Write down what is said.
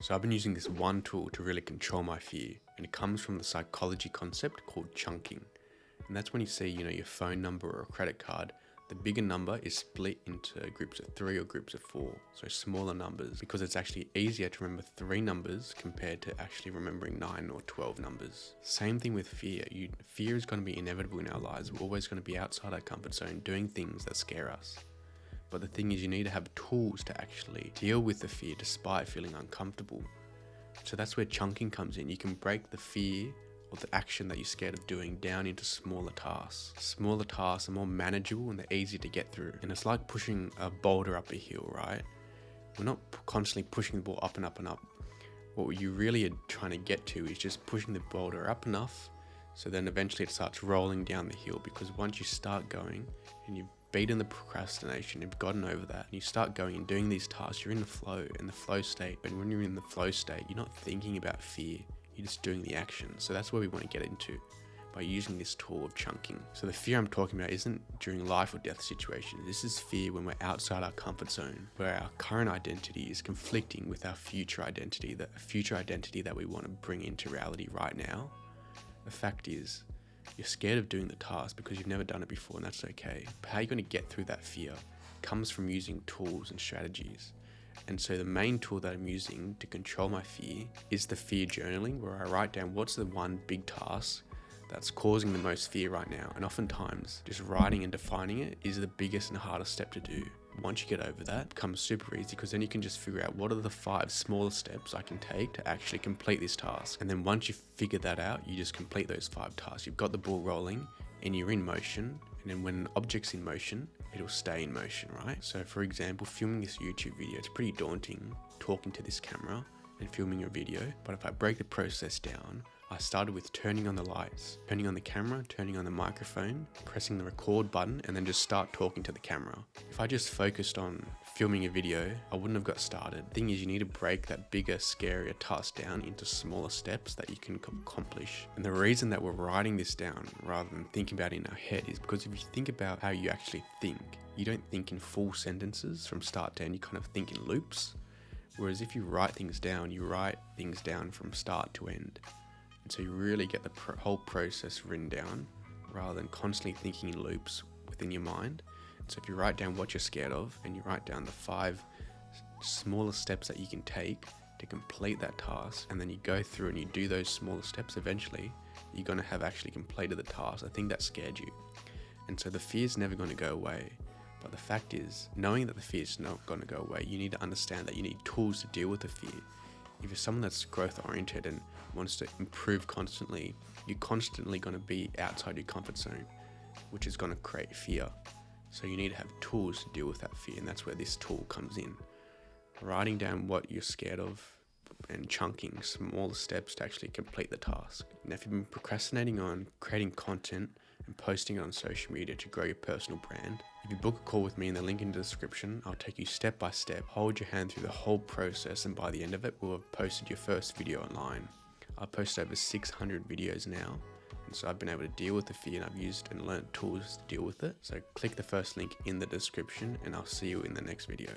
So I've been using this one tool to really control my fear, and it comes from the psychology concept called chunking. And that's when you see, your phone number or a credit card, the bigger number is split into groups of 3 or groups of 4, so smaller numbers, because it's actually easier to remember 3 numbers compared to actually remembering 9 or 12 numbers. Same thing with fear. Fear is going to be inevitable in our lives. We're always going to be outside our comfort zone doing things that scare us. But the thing is, you need to have tools to actually deal with the fear despite feeling uncomfortable. So that's where chunking comes in. You can break the fear or the action that you're scared of doing down into smaller tasks. Smaller tasks are more manageable and they're easy to get through. And it's like pushing a boulder up a hill, right? We're not constantly pushing the ball up and up and up. What you really are trying to get to is just pushing the boulder up enough so then eventually it starts rolling down the hill, because once you start going and you've beaten the procrastination, you've gotten over that, and you start going and doing these tasks, you're in the flow state. And when you're in the flow state, you're not thinking about fear, you're just doing the action. So that's where we want to get into by using this tool of chunking. So the fear I'm talking about isn't during life or death situations. This is fear when we're outside our comfort zone, where our current identity is conflicting with our future identity, that we want to bring into reality right now. The fact is, you're scared of doing the task because you've never done it before, and that's okay. But how you're going to get through that fear comes from using tools and strategies. And so the main tool that I'm using to control my fear is the fear journaling, where I write down what's the one big task that's causing the most fear right now. And oftentimes, just writing and defining it is the biggest and hardest step to do. Once you get over that, it becomes super easy, because then you can just figure out what are the 5 smaller steps I can take to actually complete this task. And then once you figure that out, you just complete those 5 tasks. You've got the ball rolling and you're in motion. And then when an object's in motion, it'll stay in motion, right? So for example, filming this YouTube video, it's pretty daunting talking to this camera and filming a video. But if I break the process down, I started with turning on the lights, turning on the camera, turning on the microphone, pressing the record button, and then just start talking to the camera. If I just focused on filming a video, I wouldn't have got started. The thing is, you need to break that bigger, scarier task down into smaller steps that you can accomplish. And the reason that we're writing this down rather than thinking about it in our head is because if you think about how you actually think, you don't think in full sentences from start to end, you kind of think in loops. Whereas if you write things down, you write things down from start to end. So you really get the whole process written down rather than constantly thinking in loops within your mind. So if you write down what you're scared of and you write down the 5 smaller steps that you can take to complete that task, and then you go through and you do those smaller steps, eventually you're going to have actually completed the task, the thing that scared you. And so the fear is never going to go away. But the fact is, knowing that the fear is not going to go away, you need to understand that you need tools to deal with the fear. If you're someone that's growth oriented and wants to improve constantly, you're constantly going to be outside your comfort zone, which is going to create fear. So you need to have tools to deal with that fear, and that's where this tool comes in. Writing down what you're scared of and chunking smaller steps to actually complete the task. Now, if you've been procrastinating on creating content and posting it on social media to grow your personal brand, if you book a call with me in the link in the description, I'll take you step by step, hold your hand through the whole process, and by the end of it, we'll have posted your first video online. I've posted over 600 videos now, and so I've been able to deal with the fear, and I've used and learned tools to deal with it. So click the first link in the description, and I'll see you in the next video.